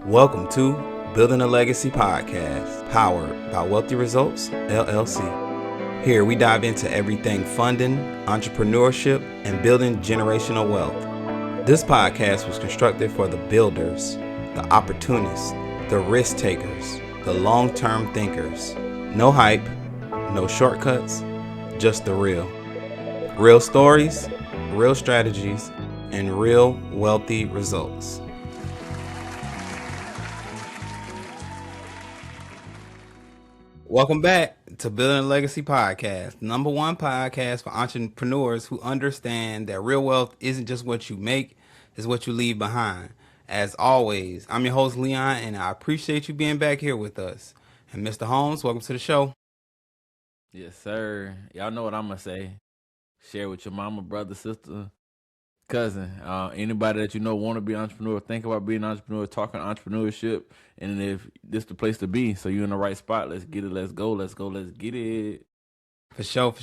Welcome to Building a Legacy podcast, powered by Wealthy Results, LLC. Here we dive into everything funding, entrepreneurship, and building generational wealth. This podcast was constructed for the builders, the opportunists, the risk takers, the long-term thinkers. No hype, no shortcuts, just the real. Real stories, real strategies, and real wealthy results. Welcome back to Building a Legacy podcast, #1 podcast for entrepreneurs who understand that real wealth isn't just what you make, it's what you leave behind. As always, I'm your host, Leon, and I appreciate you being back here with us. And Mr. Holmes, welcome to the show. Yes, sir. Y'all know what I'm going to say. Share with your mama, brother, sister, cousin, anybody that you know want to be an entrepreneur, think about being an entrepreneur, talking entrepreneurship, and if this the place to be, so you're in the right spot. Let's get it. Let's go. Let's get it. For sure.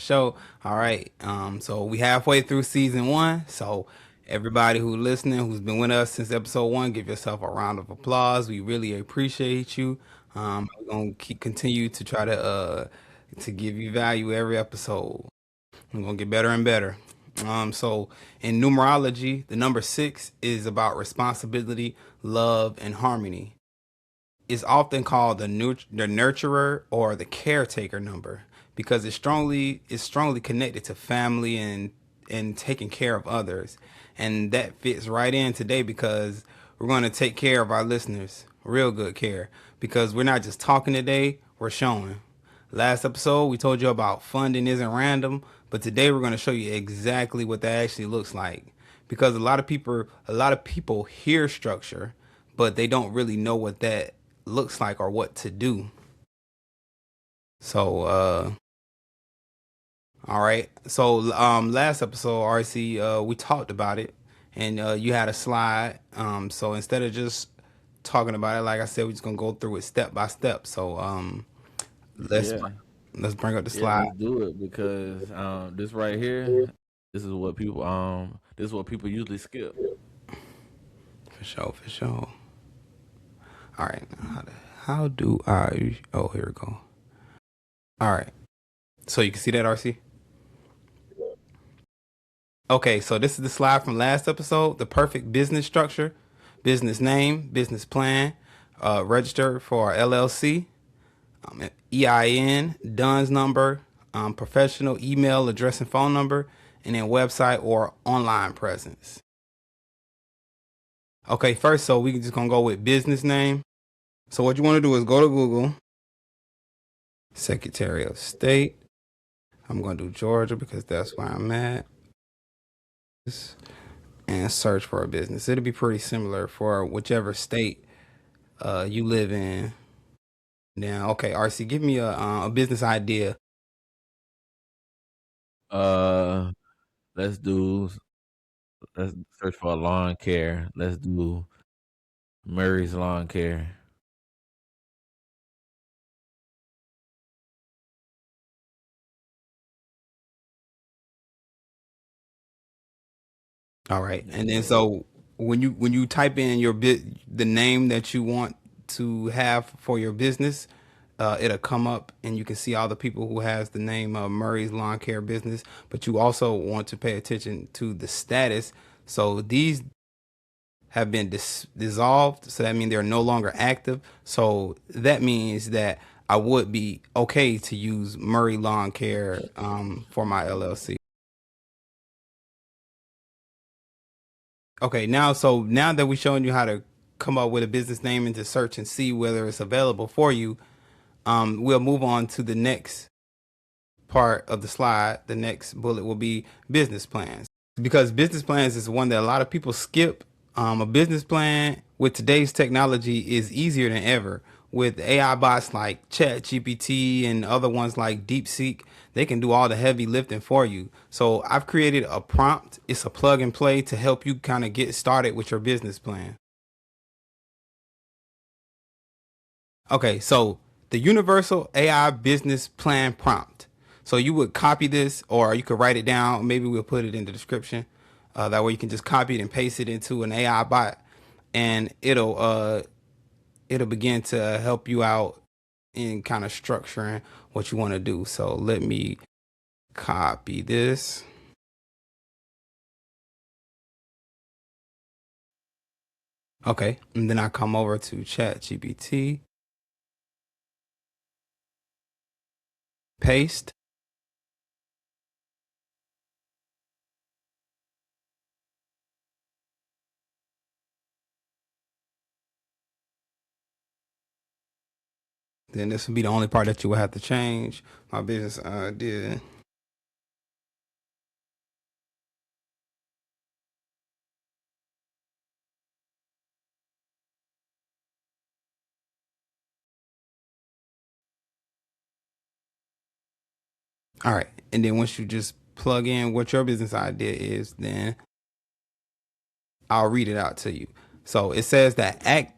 All right. So we halfway through season 1. So everybody who's listening, who's been with us since episode 1, give yourself a round of applause. We really appreciate you. We're gonna continue to try to give you value every episode. We're gonna get better and better. So in numerology, the number 6 is about responsibility, love, and harmony. It's often called the nurturer or the caretaker number because it's strongly connected to family and taking care of others. And that fits right in today because we're going to take care of our listeners, real good care, because we're not just talking today, we're showing. Last episode, we told you about funding isn't random, but today we're going to show you exactly what that actually looks like. Because a lot of people hear structure, but they don't really know what that looks like or what to do. So, all right. So, last episode, RC, we talked about it, and you had a slide. So instead of just talking about it, like I said, we're just gonna go through it step by step. So, let's bring up the slide. Let's do it because this right here, this is what people usually skip. For sure. All right. How do I? Oh, here we go. All right. So you can see that, RC? Okay, so this is the slide from last episode, the perfect business structure, business name, business plan, register for LLC, EIN, DUNS number, professional email address and phone number, and then website or online presence. Okay, first, so we just gonna go with business name. So what you want to do is go to Google, Secretary of State. I'm gonna do Georgia because that's where I'm at. And search for a business. It'll be pretty similar for whichever state you live in. Now, okay, RC, give me a business idea. Let's search for lawn care. Let's do Murray's Lawn Care. All right, and then so when you type in the name that you want to have for your business, it'll come up and you can see all the people who has the name of Murray's Lawn Care Business. But you also want to pay attention to the status. So these have been dissolved, so that means they're no longer active. So that means that I would be okay to use Murray Lawn Care for my LLC. Okay, now that we've shown you how to come up with a business name and to search and see whether it's available for you, we'll move on to the next part of the slide. The next bullet will be business plans, because business plans is one that a lot of people skip. A business plan with today's technology is easier than ever. With AI bots like ChatGPT and other ones like DeepSeek, they can do all the heavy lifting for you. So I've created a prompt. It's a plug and play to help you kind of get started with your business plan. Okay, so the Universal AI Business Plan prompt. So you would copy this, or you could write it down. Maybe we'll put it in the description. That way you can just copy it and paste it into an AI bot, and it'll it'll begin to help you out in kind of structuring what you want to do. So let me copy this. Okay, and then I come over to ChatGPT, paste. Then this will be the only part that you will have to change. My business idea. All right, and then once you just plug in what your business idea is, then I'll read it out to you. So it says that act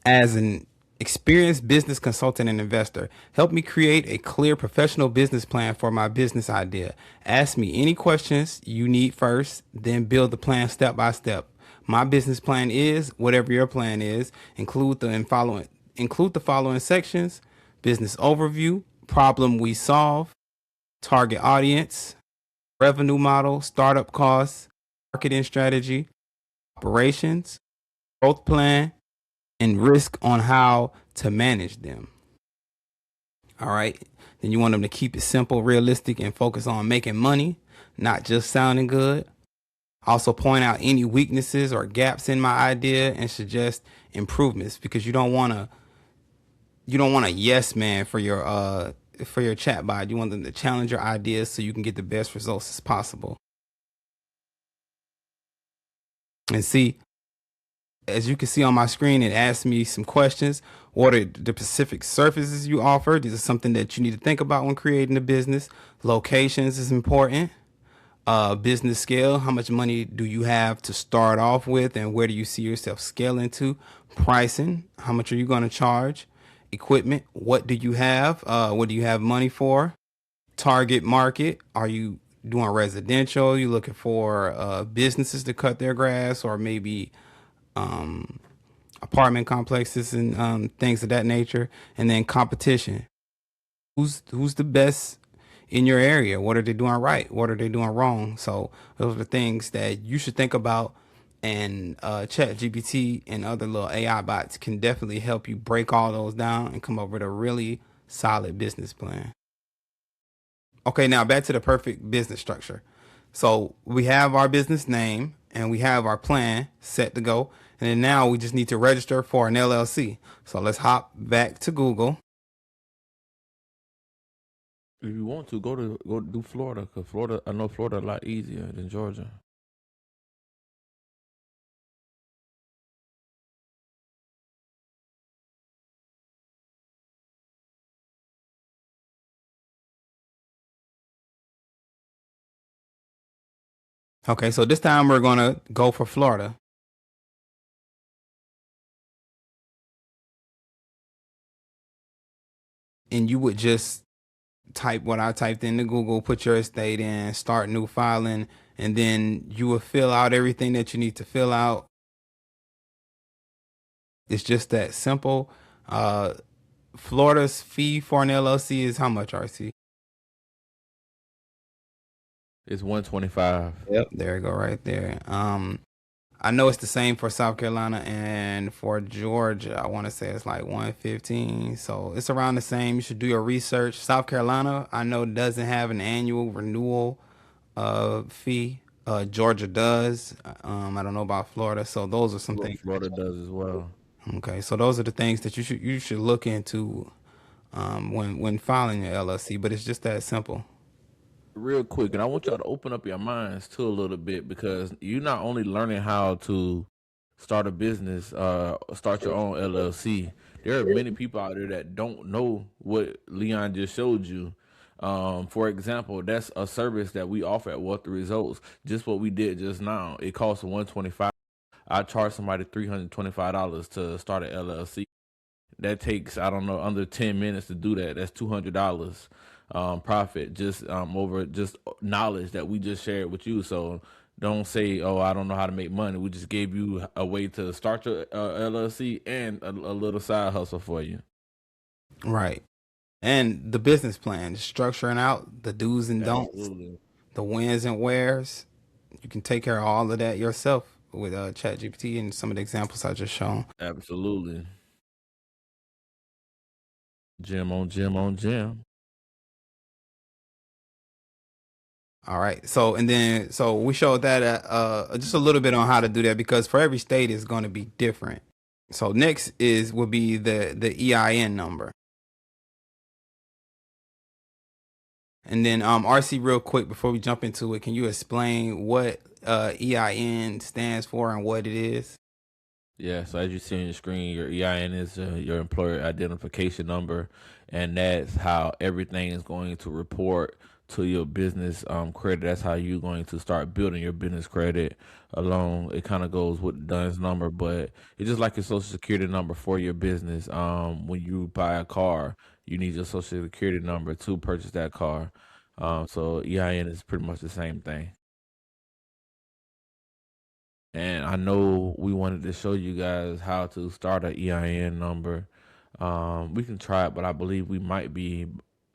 as an experienced business consultant and investor. Help me create a clear professional business plan for my business idea. Ask me any questions you need first, then build the plan step by step. My business plan is whatever your plan is. Include the following sections: business overview, problem we solve, target audience, revenue model, startup costs, marketing strategy, operations, growth plan, and risk on how to manage them. All right. Then you want them to keep it simple, realistic, and focus on making money, not just sounding good. Also point out any weaknesses or gaps in my idea and suggest improvements, because you don't want a yes man for your chatbot. You want them to challenge your ideas so you can get the best results as possible. And see, as you can see on my screen, it asks me some questions. What are the specific services you offer? These are something that you need to think about when creating a business. Locations is important. Business scale, how much money do you have to start off with, and where do you see yourself scaling to? Pricing, how much are you going to charge? Equipment, what do you have? What do you have money for? Target market, are you doing residential? You looking for businesses to cut their grass, or maybe apartment complexes and things of that nature? And then competition, who's the best in your area? What are they doing right? What are they doing wrong? So those are the things that you should think about. And Chat GPT and other little AI bots can definitely help you break all those down and come up with a really solid business plan. Okay, now back to the perfect business structure. So we have our business name and we have our plan set to go. And then now we just need to register for an LLC. So let's hop back to Google. If you want to go do Florida, because Florida, I know Florida a lot easier than Georgia. Okay, so this time we're going to go for Florida. And you would just type what I typed into Google, put your estate in, start new filing, and then you will fill out everything that you need to fill out. It's just that simple. Uh, Florida's fee for an LLC is how much, RC? It's 125. Yep, there you go, right there. I know it's the same for South Carolina and for Georgia. I want to say it's like 115. So it's around the same. You should do your research. South Carolina, I know, doesn't have an annual renewal fee. Georgia does. I don't know about Florida. So those are some things. Florida does as well. Okay, so those are the things that you should look into when filing your LLC. But it's just that simple. Real quick, and I want y'all to open up your minds too a little bit, because you're not only learning how to start a business, start your own LLC. There are many people out there that don't know what Leon just showed you. For example, that's a service that we offer at What the Results. Just what we did just now. It costs 125. I charge somebody $325 to start an LLC. That takes, I don't know, under 10 minutes to do that. That's $200 profit, just over just knowledge that we just shared with you. So Don't say, "Oh, I don't know how to make money." We just gave you a way to start your LLC and a little side hustle for you. Right. And the business plan, structuring out the do's and don'ts, Absolutely, the wins and wheres. You can take care of all of that yourself with ChatGPT and some of the examples I just shown. absolutely. Gym on gym on gym. All right. So we showed that just a little bit on how to do that because for every state is going to be different. So next is will be the EIN number. And then RC real quick before we jump into it, can you explain what EIN stands for and what it is? Yeah, so as you see on your screen, your EIN is your employer identification number, and that's how everything is going to report to your business credit. That's how you're going to start building your business credit along. It kind of goes with the DUNS number, but it's just like your social security number for your business. When you buy a car, you need your social security number to purchase that car. So EIN is pretty much the same thing. And I know we wanted to show you guys how to start an EIN number. We can try it, but I believe we might be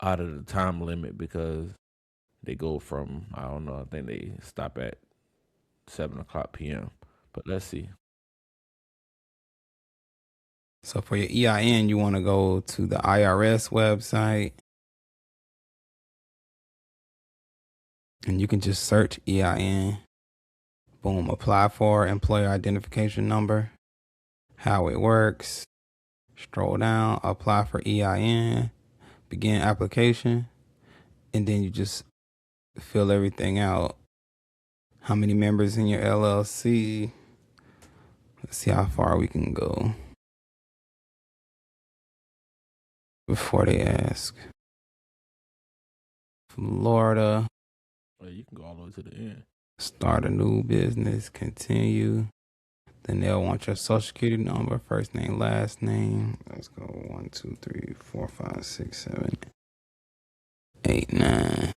out of the time limit because they go from, I don't know, I think they stop at 7 o'clock p.m. But let's see. So for your EIN, you want to go to the IRS website and you can just search EIN. Boom, apply for employer identification number. How it works. Scroll down, apply for EIN, begin application, and then you just fill everything out. How many members in your LLC? Let's see how far we can go before they ask. Florida, Well, you can go all the way to the end. start a new business, continue. Then they'll want your social security number, first name, last name. Let's go 1, 2, 3, 4, 5, 6, 7, 8, 9.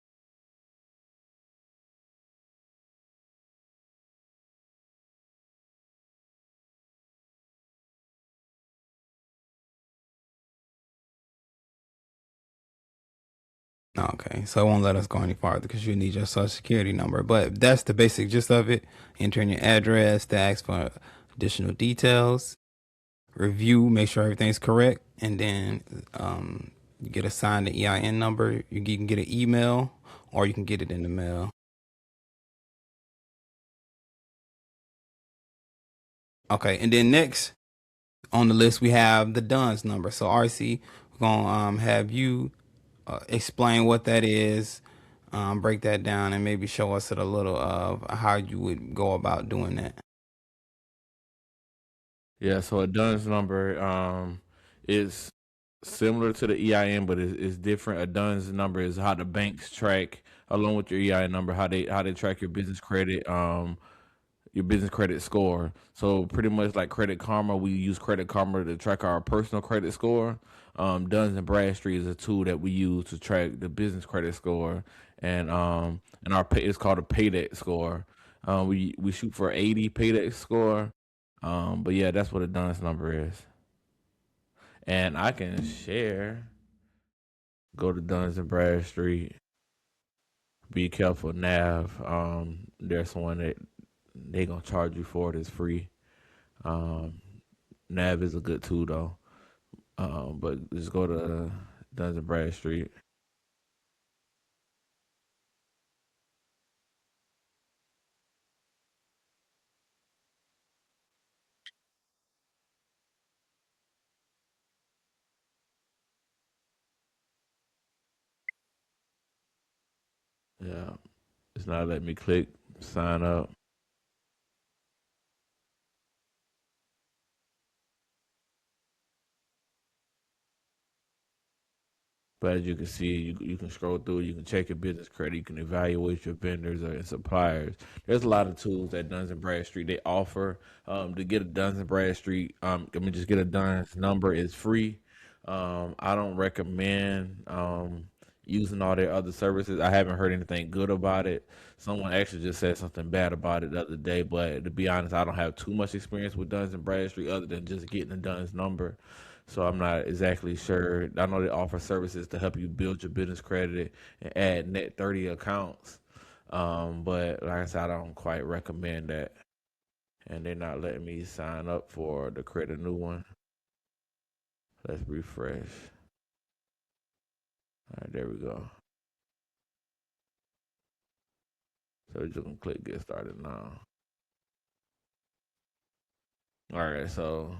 Okay, so it won't let us go any farther because you need your social security number. But that's the basic gist of it. Enter in your address to ask for additional details. Review, make sure everything's correct, and then you get assigned the EIN number. You can get an email or you can get it in the mail. Okay, and then next on the list we have the DUNS number. So RC, we're gonna have you explain what that is, break that down, and maybe show us a little of how you would go about doing that. Yeah, so a DUNS number is similar to the EIN, but it's different. A DUNS number is how the banks track, along with your EIN number, how they track your business credit score. So pretty much like Credit Karma, we use Credit Karma to track our personal credit score. Duns and Bradstreet is a tool that we use to track the business credit score, and our pay, it's called a paydex score. We shoot for 80 paydex score. But yeah, that's what a Duns number is. And I can share. Go to Duns and Bradstreet. Be careful, Nav. There's one that they gonna charge you for it. It's free. Um, Nav is a good tool though. But just go to Duns and Bradstreet. Yeah, it's not letting me click sign up. But as you can see, you can scroll through. You can check your business credit. You can evaluate your vendors and suppliers. There's a lot of tools that Duns and Bradstreet they offer. To get a Duns and Bradstreet, just get a Duns number is free. I don't recommend using all their other services. I haven't heard anything good about it. Someone actually just said something bad about it the other day, but to be honest, I don't have too much experience with Duns and Bradstreet other than just getting the Duns number. So I'm not exactly sure. I know they offer services to help you build your business credit and add net 30 accounts. But like I said, I don't quite recommend that. And they're not letting me sign up for the credit new one. Let's refresh. All right, there we go. So we're just gonna click get started now. All right, so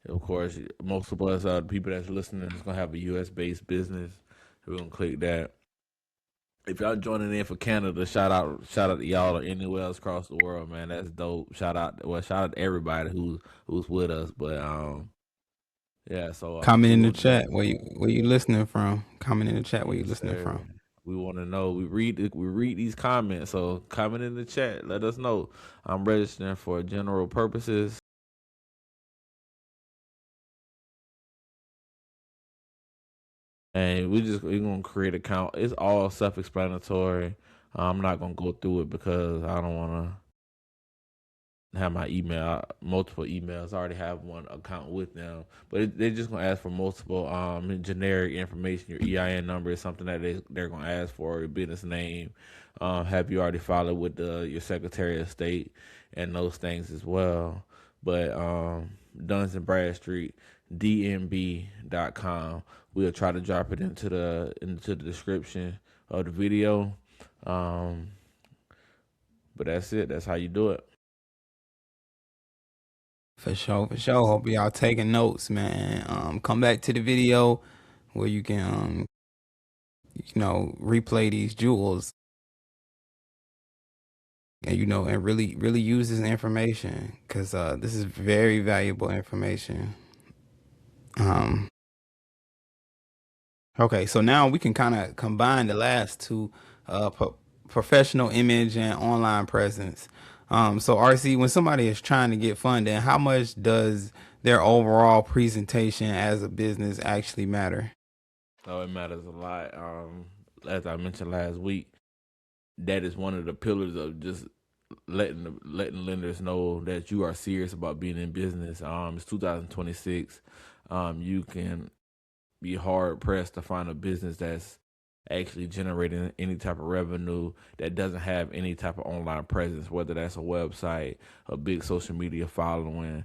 of course, most of us, the people that's listening, is gonna have a U.S. based business. So we're gonna click that. If y'all joining in for Canada, shout out to y'all or anywhere else across the world, man. That's dope. Shout out to everybody who's with us. But yeah. So Comment we in the want to know. chat where you listening from. Comment in the chat where you Yes, listening sir. from. We want to know. We read these comments. So comment in the chat. Let us know. I'm registering for general purposes. And we're gonna create an account. It's all self-explanatory. I'm not gonna go through it because I don't want to have my email multiple emails. I already have one account with them, but they're just gonna ask for multiple generic information. Your EIN number is something that they're gonna ask for. Your business name. Have you already filed with your Secretary of State and those things as well? But Duns and Bradstreet, DNB.com. We'll try to drop it into the description of the video. Um, but that's it. That's how you do it. For sure, for sure. Hope y'all taking notes, man. Come back to the video where you can, replay these jewels and and really, really use this information because this is very valuable information. Um, okay, so now we can kind of combine the last two, professional image and online presence. So RC, when somebody is trying to get funding, how much does their overall presentation as a business actually matter? Oh, it matters a lot. As I mentioned last week, that is one of the pillars of just letting lenders know that you are serious about being in business. It's 2026. You can be hard pressed to find a business that's actually generating any type of revenue that doesn't have any type of online presence, whether that's a website, a big social media following.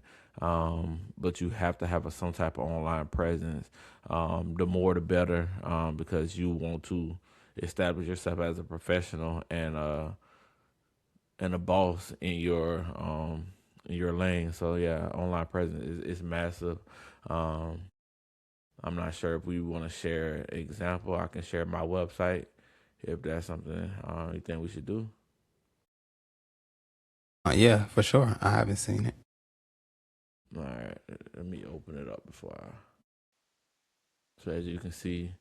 But you have to have some type of online presence. The more, the better, because you want to establish yourself as a professional and a boss in your lane. So yeah, online presence is massive. Um, I'm not sure if we want to share an example. I can share my website if that's something you think we should do. Yeah, for sure. I haven't seen it. All right, let me open it up before I. So as you can see,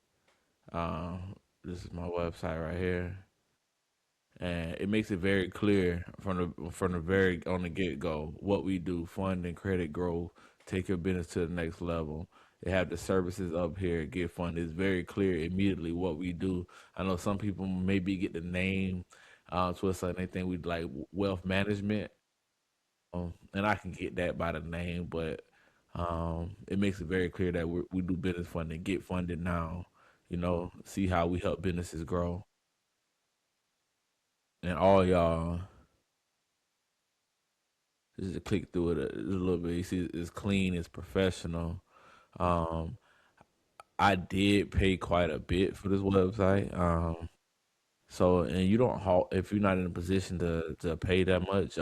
um, this is my website right here, and it makes it very clear from the very on the get go what we do: fund and credit growth, take your business to the next level. They have the services up here. Get funded. It's very clear immediately what we do. I know some people maybe get the name to a certain thing we like wealth management, and I can get that by the name, but it makes it very clear that we do business funding. Get funded now. See how we help businesses grow, and all y'all. Just to click through it a little bit. You see, it's clean, it's professional. Um, I did pay quite a bit for this website. So and you don't halt if you're not in a position to pay that much.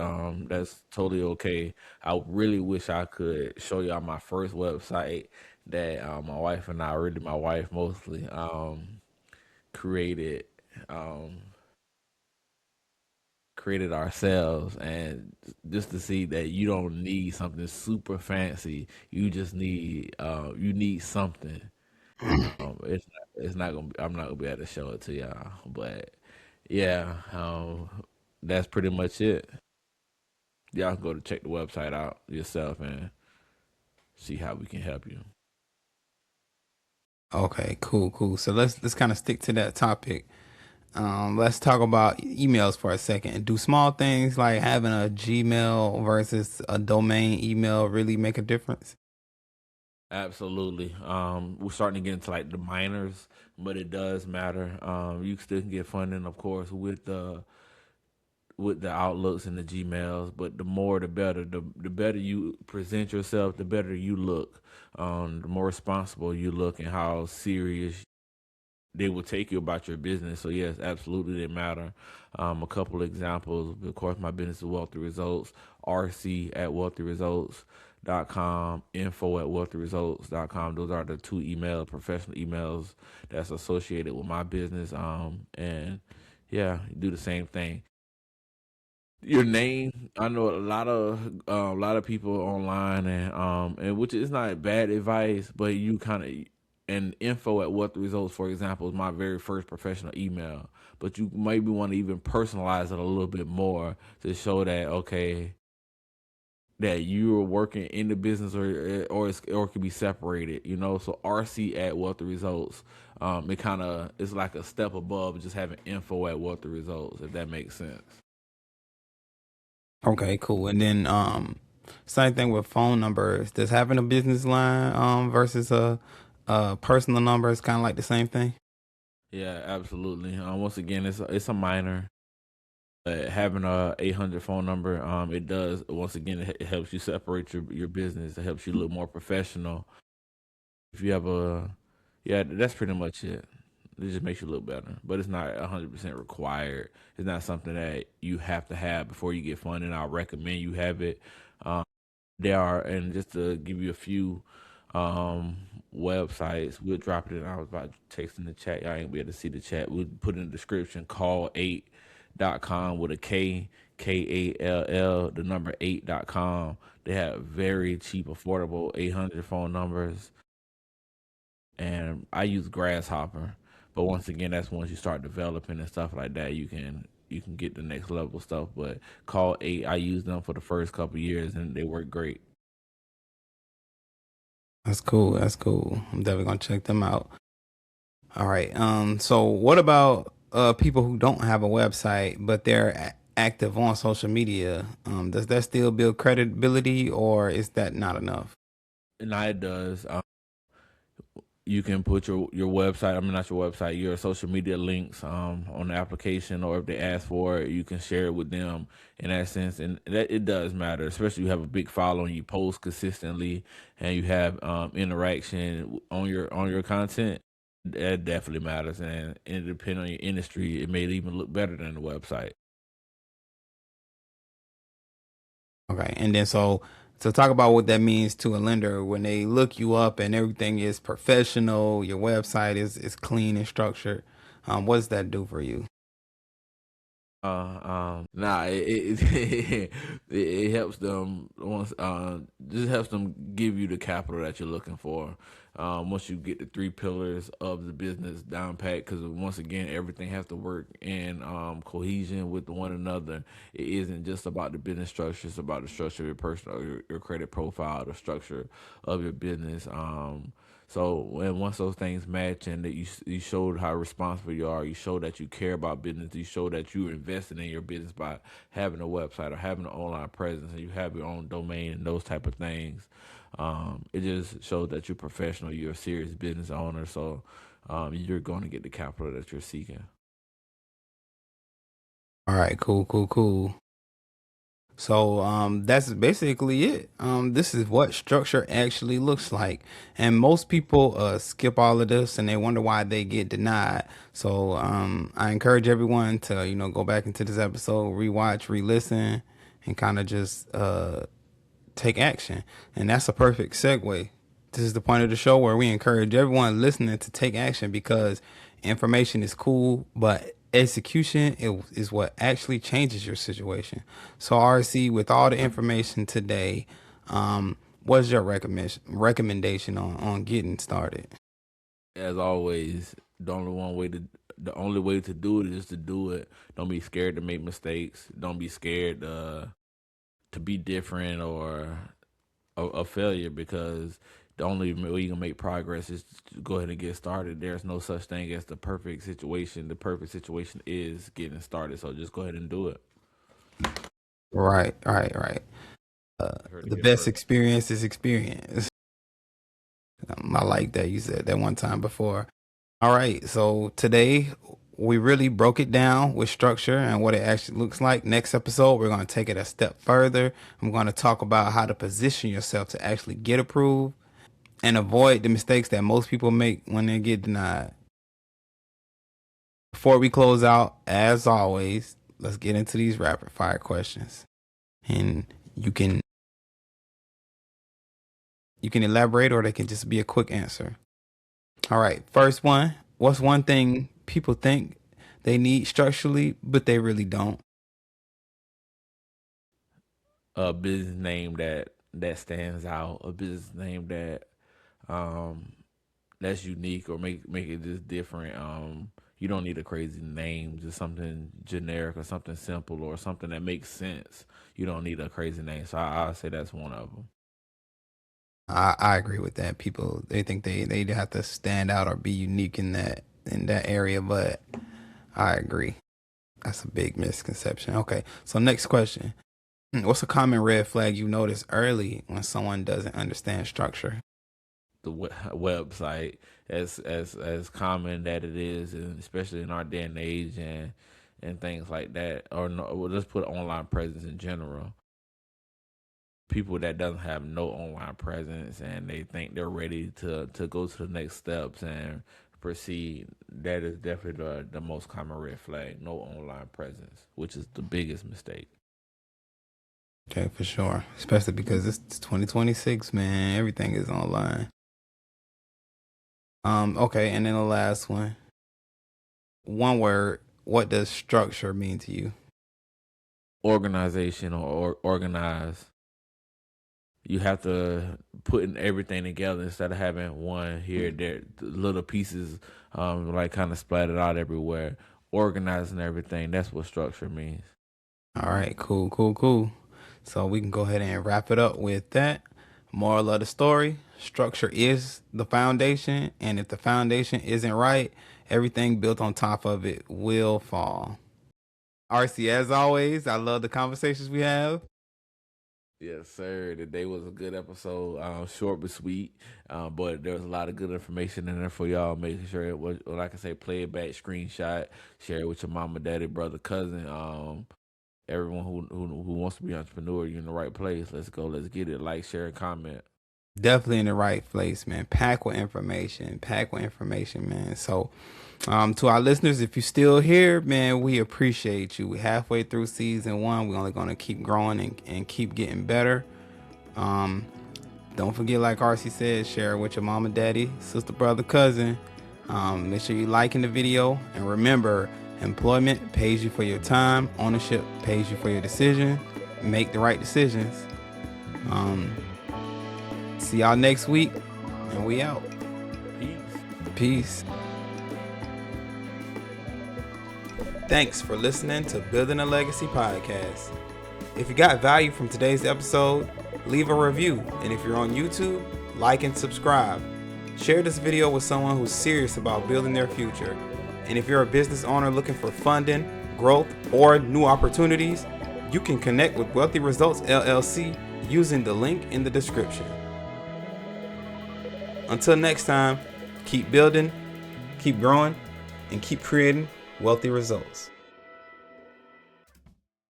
That's totally okay. I really wish I could show y'all my first website that my wife and I, really my wife mostly, created. Um, created ourselves, and just to see that you don't need something super fancy. You need something. It's not gonna be, I'm not gonna be able to show it to y'all, but yeah, that's pretty much it. Y'all can go to check the website out yourself and see how we can help you. Okay, cool, cool. So let's kind of stick to that topic. Let's talk about emails for a second. Do small things like having a Gmail versus a domain email really make a difference? Absolutely. We're starting to get into like the minors, but it does matter. You still can get funding, of course, with the outlooks and the Gmails, but the more the better. The better you present yourself, the better you look. The more responsible you look, and how serious they will take you about your business. So yes, absolutely they matter. A couple of examples. Of course, my business is Wealthy Results. RC at wealthyresults.com, info at wealthyresults.com. Those are the two professional emails that's associated with my business. And yeah, do the same thing. Your name. I know a lot of people online, and which is not bad advice, but you kind of, and info at what the results, for example, is my very first professional email. But you maybe want to even personalize it a little bit more to show that, okay, that you are working in the business, or it could be separated, you know. So RC at what the results, it kind of it's like a step above just having info at what the results, if that makes sense. Okay, cool. And then same thing with phone numbers. Does having a business line versus a personal number is kind of like the same thing? Yeah, absolutely. Once again, it's a minor. Having a 800 phone number, it does. Once again, it helps you separate your business. It helps you look more professional. If you have yeah, that's pretty much it. It just makes you look better, but it's not 100% required. It's not something that you have to have before you get funding. I recommend you have it. Um, There are, and just to give you a few um, websites, we'll drop it in. I was about to text in the chat. Y'all ain't be able to see the chat. We'll put in the description. Call8.com with a Kall, the number 8.com. They have very cheap, affordable 800 phone numbers. And I use Grasshopper. But once again, that's once you start developing and stuff like that, you can get the next level stuff. But Call 8, I used them for the first couple years and they work great. That's cool. That's cool. I'm definitely gonna check them out. All right. So what about people who don't have a website but they're active on social media? Does that still build credibility, or is that not enough? And now it does. You can put your website, I mean, not your website, your social media links on the application, or if they ask for it, you can share it with them in that sense. And that it does matter, especially if you have a big following, you post consistently, and you have interaction on your content. That definitely matters, and it depends on your industry. It may even look better than the website. Okay. And then so talk about what that means to a lender when they look you up and everything is professional, your website is clean and structured. What does that do for you? Nah, it helps them once. Just helps them give you the capital that you're looking for. Once you get the three pillars of the business down pat, because once again, everything has to work in cohesion with one another. It isn't just about the business structure; it's about the structure of your personal, your credit profile, the structure of your business. So when once those things match, and that you showed how responsible you are, you show that you care about business, you show that you're investing in your business by having a website or having an online presence, and you have your own domain and those type of things. It just shows that you're professional, you're a serious business owner. So you're going to get the capital that you're seeking. All right, cool, cool, cool. So that's basically it. This is what structure actually looks like, and most people skip all of this and they wonder why they get denied. So I encourage everyone to go back into this episode, rewatch, re-listen, and kind of just take action. And that's a perfect segue. This is the point of the show where we encourage everyone listening to take action because information is cool, but execution is what actually changes your situation. So, RC, with all the information today, what's your recommendation on getting started? As always, the only way to do it is to do it. Don't be scared to make mistakes. Don't be scared to be different or a failure, because the only way you can make progress is to go ahead and get started. There's no such thing as the perfect situation. The perfect situation is getting started. So just go ahead and do it. Right, right, right. Heard it The here best first. experience is experience. I like that. You said that one time before. All right. So today we really broke it down with structure and what it actually looks like. Next episode, we're going to take it a step further. I'm going to talk about how to position yourself to actually get approved and avoid the mistakes that most people make when they get denied. Before we close out, as always, let's get into these rapid fire questions. And you can elaborate or they can just be a quick answer. All right. First one. What's one thing people think they need structurally, but they really don't? A business name that stands out, a business name that um that's unique or make it just different. You don't need a crazy name, just something generic or something simple or something that makes sense. You don't need a crazy name. So I'll say that's one of them. I agree with that. People they think they have to stand out or be unique in that area, but I agree. That's a big misconception. Okay, so next question. What's a common red flag you notice early when someone doesn't understand structure? The website, as common that it is, and especially in our day and age, and things like that, or no, well, let's put online presence in general. People that doesn't have no online presence and they think they're ready to go to the next steps and proceed, that is definitely the most common red flag. No online presence, which is the biggest mistake. Okay, for sure. Especially because it's 2026, man. Everything is online. Okay, and then the last one. One word. What does structure mean to you? Organization or organize. You have to put in everything together instead of having one here, there, little pieces, like kind of splattered out everywhere. Organizing everything. That's what structure means. All right, cool, cool, cool. So we can go ahead and wrap it up with that. Moral of the story, structure is the foundation, and if the foundation isn't right, everything built on top of it will fall. RC, as always, I love the conversations we have. Yes, sir. Today was a good episode. Short but sweet. But there was a lot of good information in there for y'all. Making sure it was, like I say, play it back, screenshot, share it with your mama, daddy, brother, cousin. Everyone who wants to be an entrepreneur, you're in the right place. Let's go. Let's get it. Like, share, and comment. Definitely in the right place, man. Pack with information, man. So, to our listeners, if you're still here, man, we appreciate you. We're halfway through season one. We're only going to keep growing and keep getting better. Um, don't forget, like RC said, share it with your mama, daddy, sister, brother, cousin. Make sure you liking the video. And remember, employment pays you for your time. Ownership pays you for your decision. Make the right decisions. See y'all next week. And we out. Peace. Peace. Thanks for listening to Building a Legacy podcast. If you got value from today's episode, leave a review. And if you're on YouTube, like and subscribe. Share this video with someone who's serious about building their future. And if you're a business owner looking for funding, growth, or new opportunities, you can connect with Wealthy Results LLC using the link in the description. Until next time, keep building, keep growing, and keep creating wealthy results.